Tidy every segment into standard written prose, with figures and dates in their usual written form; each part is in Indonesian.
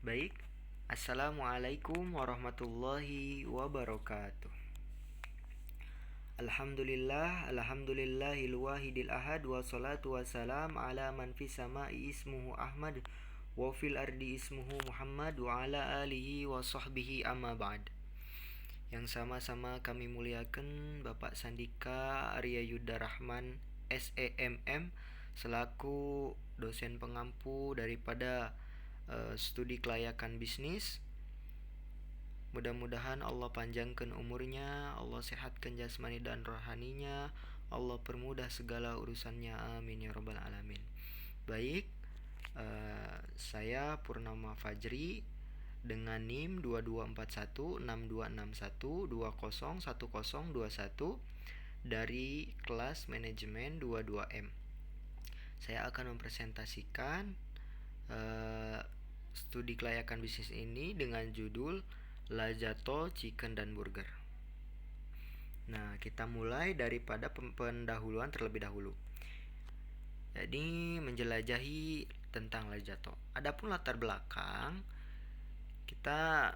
Baik, Assalamualaikum warahmatullahi wabarakatuh. Alhamdulillahil wahidil ahad wassalatu wassalam ala man fis sama'i ismuhu Ahmad wa fil ardi ismuhu Muhammad wa ala alihi wa sahbihi amma ba'd. Yang sama-sama kami muliakan Bapak Sandika Arya Yuda Rahman SEMM selaku dosen pengampu daripada studi kelayakan bisnis. Mudah-mudahan Allah panjangkan umurnya, Allah sehatkan jasmani dan rohaninya, Allah permudah segala urusannya, amin ya rabbal alamin. Baik, saya Purnama Fajri dengan NIM 22416261201021 dari kelas manajemen 22M. Saya akan mempresentasikan studi kelayakan bisnis ini dengan judul Lajato Chicken dan Burger. Nah, kita mulai daripada pendahuluan terlebih dahulu. Jadi, menjelajahi tentang Lajato. Adapun latar belakang, kita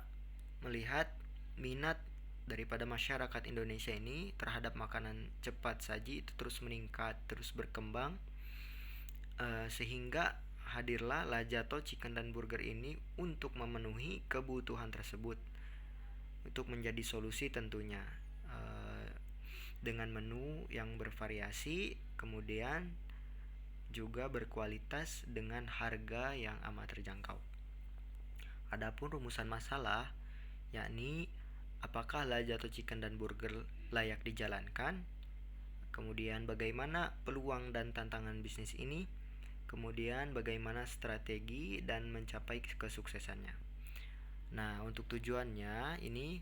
melihat minat daripada masyarakat Indonesia ini terhadap makanan cepat saji itu terus meningkat, terus berkembang, sehingga hadirlah Lajato Chicken dan Burger ini untuk memenuhi kebutuhan tersebut, untuk menjadi solusi tentunya, dengan menu yang bervariasi, kemudian juga berkualitas dengan harga yang amat terjangkau. Adapun rumusan masalah, yakni apakah Lajato Chicken dan Burger layak dijalankan, kemudian bagaimana peluang dan tantangan bisnis ini, kemudian bagaimana strategi dan mencapai kesuksesannya. Nah, untuk tujuannya ini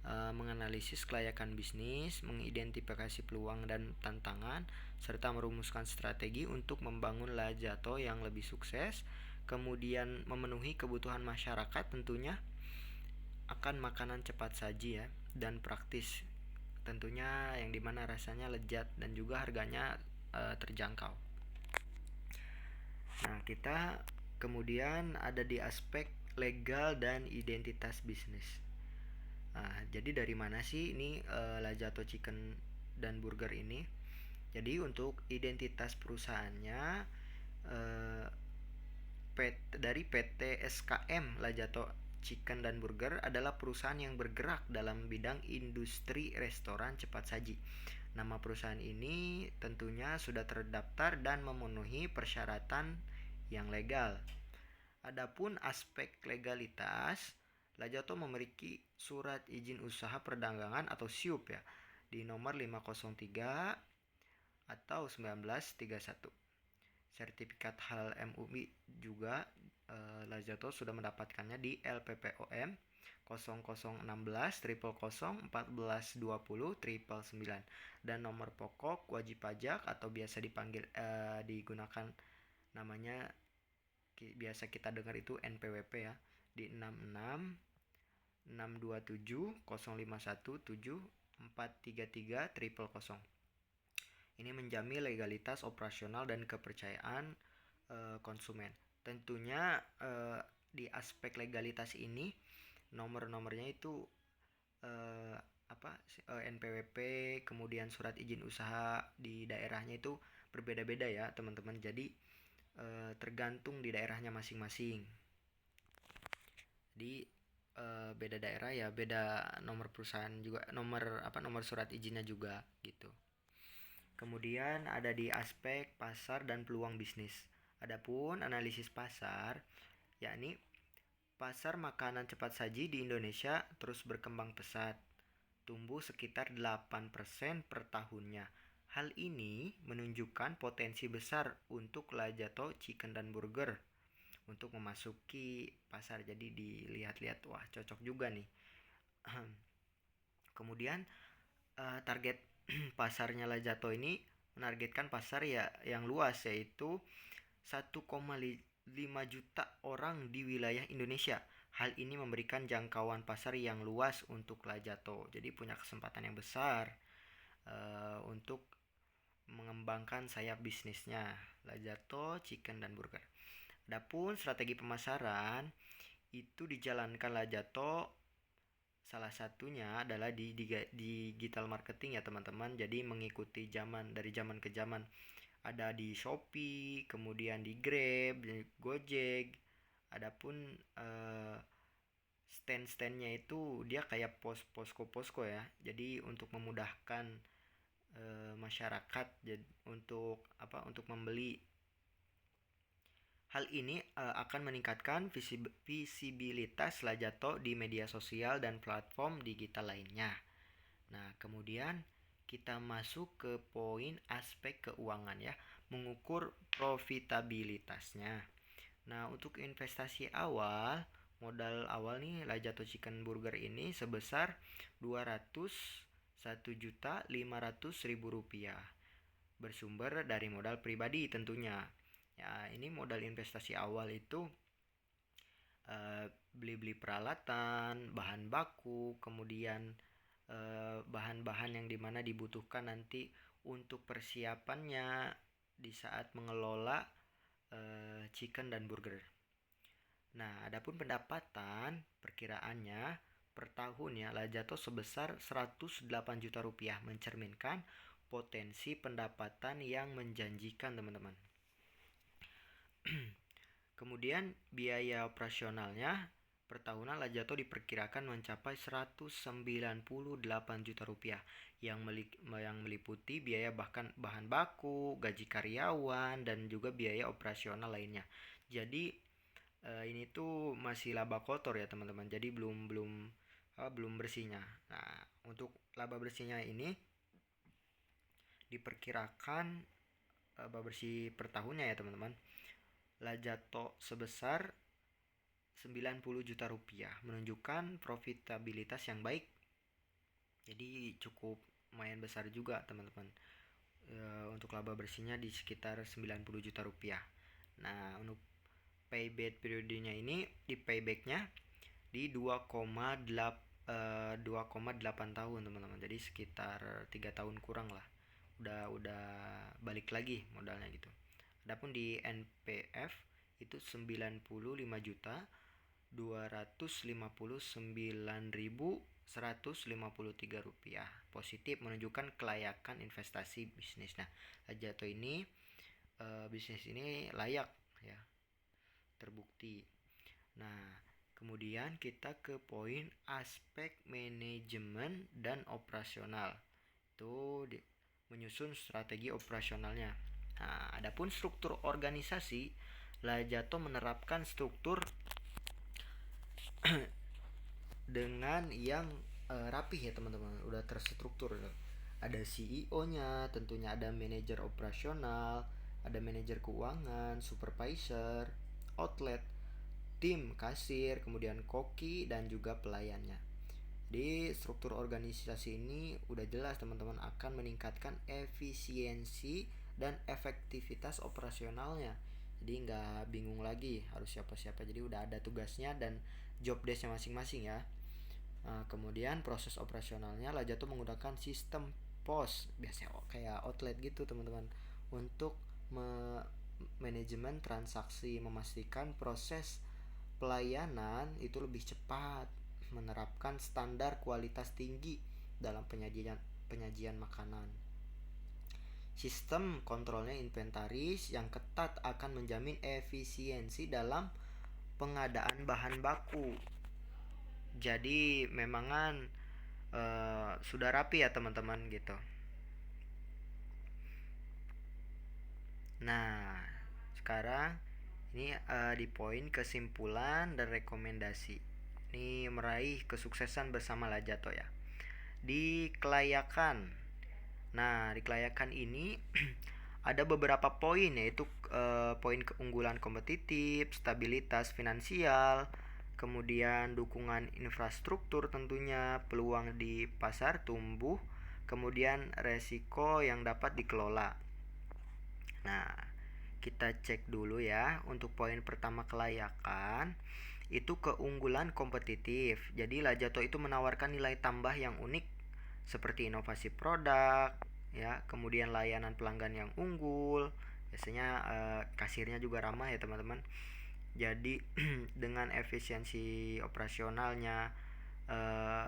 menganalisis kelayakan bisnis, mengidentifikasi peluang dan tantangan, serta merumuskan strategi untuk membangun Lajato yang lebih sukses, kemudian memenuhi kebutuhan masyarakat tentunya akan makanan cepat saji ya, dan praktis tentunya, yang dimana rasanya lezat dan juga harganya terjangkau. Nah, kita kemudian ada di aspek legal dan identitas bisnis. Jadi dari mana sih ini Lajato Chicken dan Burger ini? Jadi untuk identitas perusahaannya, dari PT SKM Lajato Chicken dan Burger adalah perusahaan yang bergerak dalam bidang industri restoran cepat saji. Nama perusahaan ini tentunya sudah terdaftar dan memenuhi persyaratan yang legal. Adapun aspek legalitas, Lajato memiliki surat izin usaha perdagangan atau SIUP ya, di nomor 503 atau 1931. Sertifikat halal MUI juga Lajato sudah mendapatkannya di LPPOM 0016 000 1420 dan nomor pokok wajib pajak atau biasa dipanggil digunakan namanya, biasa kita dengar itu NPWP ya, di 66 627 051 7433 000. Ini menjamin legalitas operasional dan kepercayaan konsumen. Tentunya di aspek legalitas ini nomor-nomornya itu NPWP, kemudian surat izin usaha di daerahnya itu berbeda-beda ya teman-teman. Jadi tergantung di daerahnya masing-masing. Di beda daerah ya beda nomor perusahaan juga, nomor surat izinnya juga gitu. Kemudian ada di aspek pasar dan peluang bisnis. Adapun analisis pasar, yakni pasar makanan cepat saji di Indonesia terus berkembang pesat, tumbuh sekitar 8% per tahunnya. Hal ini menunjukkan potensi besar untuk Lajato Chicken dan Burger untuk memasuki pasar. Jadi dilihat-lihat, wah cocok juga nih. Kemudian target pasarnya Lajato ini menargetkan pasar ya yang luas, yaitu 1,5 juta orang di wilayah Indonesia. Hal ini memberikan jangkauan pasar yang luas untuk Lajato. Jadi punya kesempatan yang besar untuk mengembangkan sayap bisnisnya Lajato Chicken dan Burger. Adapun strategi pemasaran, itu dijalankan Lajato. Salah satunya adalah di digital marketing ya teman-teman. Jadi mengikuti zaman, dari zaman ke zaman. Ada di Shopee, kemudian di Grab, di Gojek. Adapun stand-standnya itu dia kayak posko ya. Jadi untuk memudahkan masyarakat untuk membeli. Hal ini akan meningkatkan visibilitas Lajato di media sosial dan platform digital lainnya. Nah, kemudian kita masuk ke poin aspek keuangan ya, mengukur profitabilitasnya. Nah, untuk investasi awal, modal awal nih Lajato Chicken Burger ini sebesar Rp201.500.000 bersumber dari modal pribadi tentunya. Ya, ini modal investasi awal itu beli-beli peralatan, bahan baku, kemudian bahan-bahan yang dimana dibutuhkan nanti untuk persiapannya di saat mengelola chicken dan burger. Nah, adapun pendapatan perkiraannya per tahun ya Lajato sebesar Rp108 juta, mencerminkan potensi pendapatan yang menjanjikan teman-teman. Kemudian biaya operasionalnya per tahunan Lajato diperkirakan mencapai Rp198 juta yang meliputi biaya bahkan bahan baku, gaji karyawan, dan juga biaya operasional lainnya. Jadi ini tuh masih laba kotor ya teman-teman. Jadi belum bersihnya. Nah, untuk laba bersihnya ini diperkirakan laba bersih per tahunnya ya teman-teman. Lajato sebesar Rp90 juta, menunjukkan profitabilitas yang baik. Jadi cukup lumayan besar juga teman-teman. Untuk laba bersihnya di sekitar Rp90 juta. Nah, untuk payback periodenya ini di paybacknya di 2,8 tahun teman-teman. Jadi sekitar 3 tahun kurang lah. Udah balik lagi modalnya gitu. Adapun di NPF itu Rp95.259.153 positif, menunjukkan kelayakan investasi bisnis. Nah, Lajato ini bisnis ini layak ya, terbukti. Nah, kemudian kita ke poin aspek manajemen dan operasional. Itu menyusun strategi operasionalnya. Nah, adapun struktur organisasi, Lajato menerapkan struktur dengan yang rapih ya teman-teman, udah terstruktur. Ada CEO-nya, tentunya ada manajer operasional, ada manajer keuangan, supervisor, outlet, tim kasir, kemudian koki, dan juga pelayannya. Di struktur organisasi ini udah jelas teman-teman akan meningkatkan efisiensi dan efektivitas operasionalnya. Jadi nggak bingung lagi harus siapa-siapa. Jadi udah ada tugasnya dan job desknya masing-masing ya. Nah, kemudian proses operasionalnya Lajato menggunakan sistem POS, biasanya kayak outlet gitu teman-teman, untuk manajemen transaksi, memastikan proses pelayanan itu lebih cepat, menerapkan standar kualitas tinggi dalam penyajian makanan. Sistem kontrolnya inventaris yang ketat akan menjamin efisiensi dalam pengadaan bahan baku. Jadi memangan sudah rapi ya teman-teman gitu. Nah, sekarang ini di poin kesimpulan dan rekomendasi. Ini meraih kesuksesan bersama Lajato ya. Di kelayakan. Nah, di kelayakan ini ada beberapa poin, yaitu poin keunggulan kompetitif, stabilitas finansial, kemudian dukungan infrastruktur tentunya, peluang di pasar tumbuh, kemudian resiko yang dapat dikelola. Nah, kita cek dulu ya. Untuk poin pertama kelayakan, itu keunggulan kompetitif. Jadi Lajato itu menawarkan nilai tambah yang unik seperti inovasi produk ya, kemudian layanan pelanggan yang unggul. Biasanya kasirnya juga ramah ya teman-teman. Jadi dengan efisiensi operasionalnya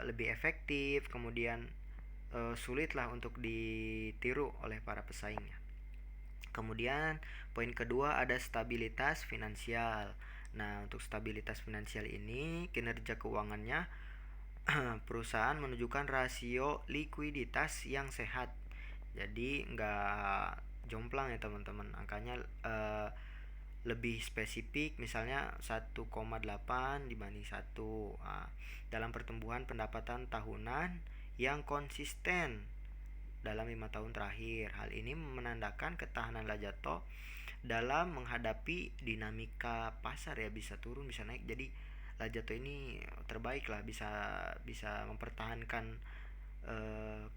lebih efektif, kemudian sulitlah untuk ditiru oleh para pesaingnya. Kemudian poin kedua ada stabilitas finansial. Nah, untuk stabilitas finansial ini kinerja keuangannya perusahaan menunjukkan rasio likuiditas yang sehat. Jadi nggak jomplang ya teman-teman. Angkanya lebih spesifik, misalnya 1,8 dibanding 1. Dalam pertumbuhan pendapatan tahunan yang konsisten dalam 5 tahun terakhir. Hal ini menandakan ketahanan Lajato dalam menghadapi dinamika pasar ya, bisa turun bisa naik. Jadi Lajato ini terbaik lah, bisa bisa mempertahankan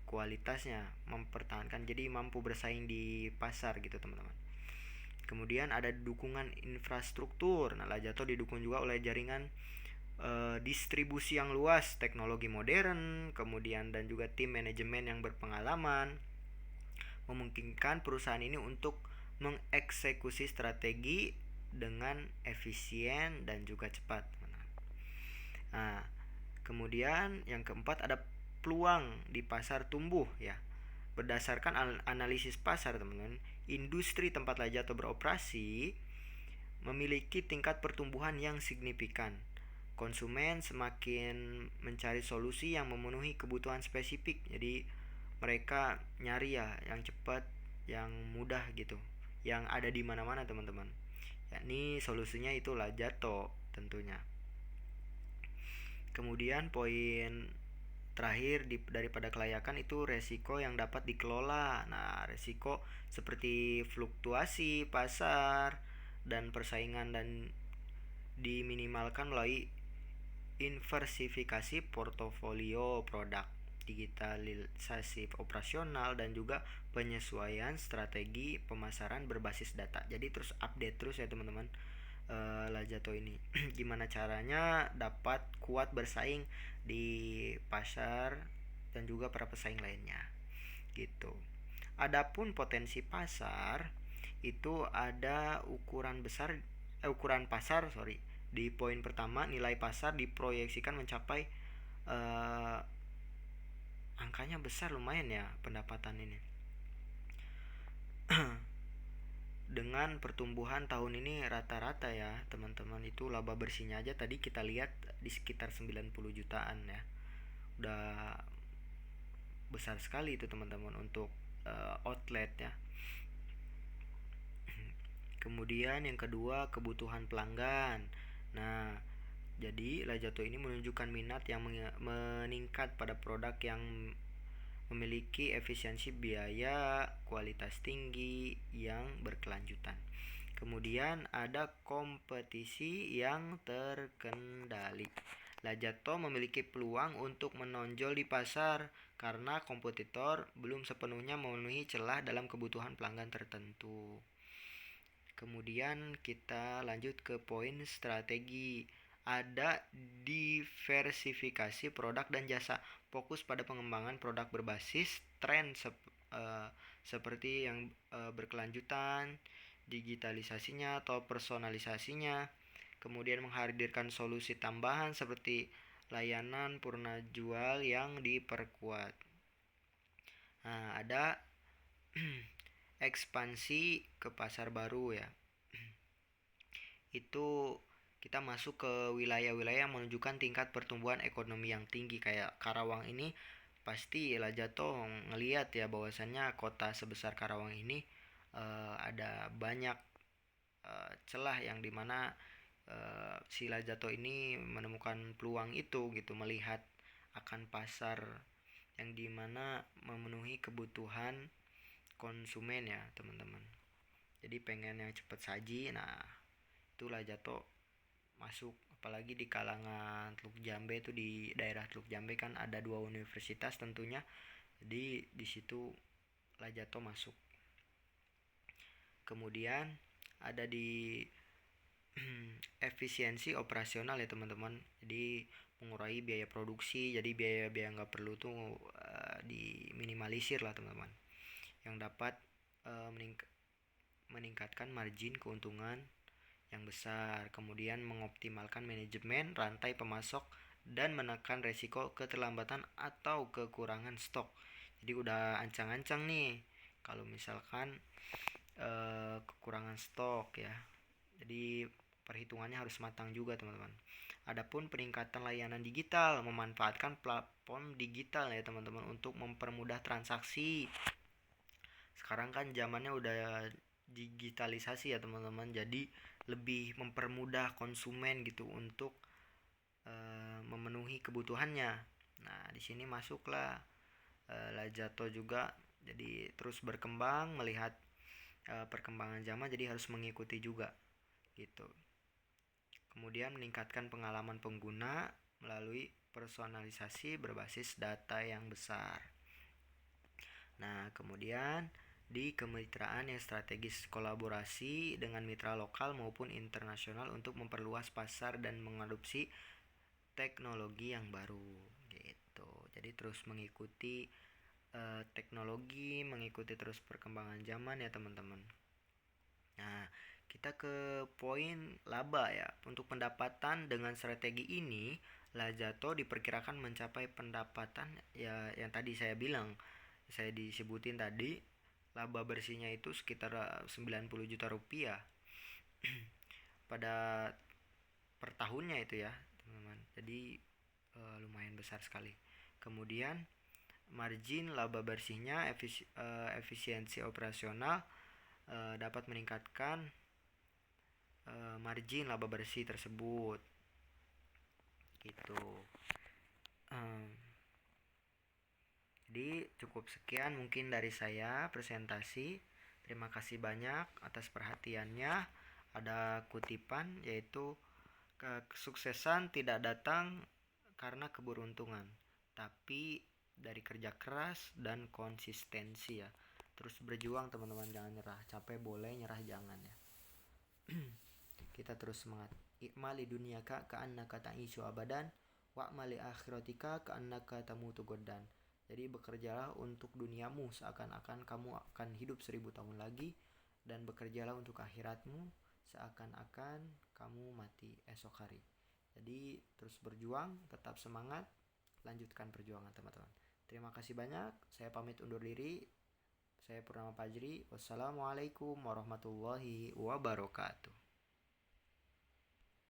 kualitasnya, mempertahankan, jadi mampu bersaing di pasar gitu teman-teman. Kemudian ada dukungan infrastruktur. Nah, Lajato didukung juga oleh jaringan distribusi yang luas, teknologi modern, kemudian dan juga tim manajemen yang berpengalaman, memungkinkan perusahaan ini untuk mengeksekusi strategi dengan efisien dan juga cepat. Nah, kemudian yang keempat ada peluang di pasar tumbuh ya. Berdasarkan analisis pasar teman-teman, industri tempat Lajato beroperasi memiliki tingkat pertumbuhan yang signifikan. Konsumen semakin mencari solusi yang memenuhi kebutuhan spesifik. Jadi mereka nyari ya yang cepat, yang mudah gitu, yang ada di mana-mana teman-teman. Yakni solusinya itu Lajato tentunya. Kemudian poin terakhir daripada kelayakan itu resiko yang dapat dikelola. Nah, resiko seperti fluktuasi pasar dan persaingan dan diminimalkan melalui diversifikasi portofolio produk, digitalisasi operasional, dan juga penyesuaian strategi pemasaran berbasis data. Jadi terus update terus ya teman-teman, Lajato ini gimana caranya dapat kuat bersaing di pasar dan juga para pesaing lainnya gitu. Adapun potensi pasar itu ada ukuran pasar di poin pertama. Nilai pasar diproyeksikan mencapai angkanya besar, lumayan ya pendapatan ini. Dengan pertumbuhan tahun ini rata-rata ya teman-teman, itu laba bersihnya aja tadi kita lihat di sekitar 90 jutaan ya. Udah besar sekali itu teman-teman untuk outlet ya. Kemudian yang kedua, kebutuhan pelanggan. Nah, jadi Lajato ini menunjukkan minat yang meningkat pada produk yang memiliki efisiensi biaya, kualitas tinggi yang berkelanjutan. Kemudian ada kompetisi yang terkendali. Lajato memiliki peluang untuk menonjol di pasar karena kompetitor belum sepenuhnya memenuhi celah dalam kebutuhan pelanggan tertentu. Kemudian kita lanjut ke poin strategi. Ada diversifikasi produk dan jasa. Fokus pada pengembangan produk berbasis tren seperti yang berkelanjutan, digitalisasinya atau personalisasinya. Kemudian menghadirkan solusi tambahan seperti layanan purna jual yang diperkuat. Nah, ada ekspansi ke pasar baru ya. Itu kita masuk ke wilayah-wilayah yang menunjukkan tingkat pertumbuhan ekonomi yang tinggi. Kayak Karawang ini pasti Lajato ngelihat ya bahwasannya kota sebesar Karawang ini ada banyak celah yang dimana si Lajato ini menemukan peluang itu gitu, melihat akan pasar yang dimana memenuhi kebutuhan konsumen ya teman-teman. Jadi pengen yang cepat saji. Nah, itulah Lajato masuk, apalagi di kalangan Teluk Jambe. Itu di daerah Teluk Jambe kan ada 2 universitas tentunya. Jadi di situ Lajato masuk. Kemudian ada di efisiensi operasional ya teman-teman. Jadi mengurangi biaya produksi. Jadi biaya-biaya nggak perlu tuh diminimalisir lah teman-teman, yang dapat meningkatkan margin keuntungan yang besar, kemudian mengoptimalkan manajemen rantai pemasok dan menekan resiko keterlambatan atau kekurangan stok. Jadi udah ancang-ancang nih kalau misalkan kekurangan stok ya. Jadi perhitungannya harus matang juga teman-teman. Adapun peningkatan layanan digital, memanfaatkan platform digital ya teman-teman untuk mempermudah transaksi. Sekarang kan zamannya udah digitalisasi ya teman-teman, jadi lebih mempermudah konsumen gitu untuk memenuhi kebutuhannya. Nah di sini masuklah Lajato juga, jadi terus berkembang melihat perkembangan zaman, jadi harus mengikuti juga gitu. Kemudian meningkatkan pengalaman pengguna melalui personalisasi berbasis data yang besar. Nah, kemudian di kemitraan yang strategis, kolaborasi dengan mitra lokal maupun internasional untuk memperluas pasar dan mengadopsi teknologi yang baru gitu. Jadi terus mengikuti teknologi, mengikuti terus perkembangan zaman ya teman-teman. Nah, kita ke poin laba ya. Untuk pendapatan dengan strategi ini, Lajato diperkirakan mencapai pendapatan ya yang tadi saya disebutin tadi, laba bersihnya itu sekitar 90 juta rupiah pada per tahunnya itu ya, teman-teman. Jadi lumayan besar sekali. Kemudian margin laba bersihnya, efisiensi operasional dapat meningkatkan margin laba bersih tersebut gitu. Jadi cukup sekian mungkin dari saya presentasi. Terima kasih banyak atas perhatiannya. Ada kutipan yaitu kesuksesan tidak datang karena keberuntungan, tapi dari kerja keras dan konsistensi ya. Terus berjuang teman-teman, jangan nyerah. Capek boleh, nyerah jangan ya. Kita terus semangat. Ikmali dunyaka ka'annaka ta'ishu abadan wa'mali akhiratika ka'annaka tamutu goddan. Jadi bekerjalah untuk duniamu seakan-akan kamu akan hidup 1000 tahun lagi, dan bekerjalah untuk akhiratmu seakan-akan kamu mati esok hari. Jadi terus berjuang, tetap semangat, lanjutkan perjuangan teman-teman. Terima kasih banyak. Saya pamit undur diri. Saya Purnama Fajri. Wassalamualaikum warahmatullahi wabarakatuh.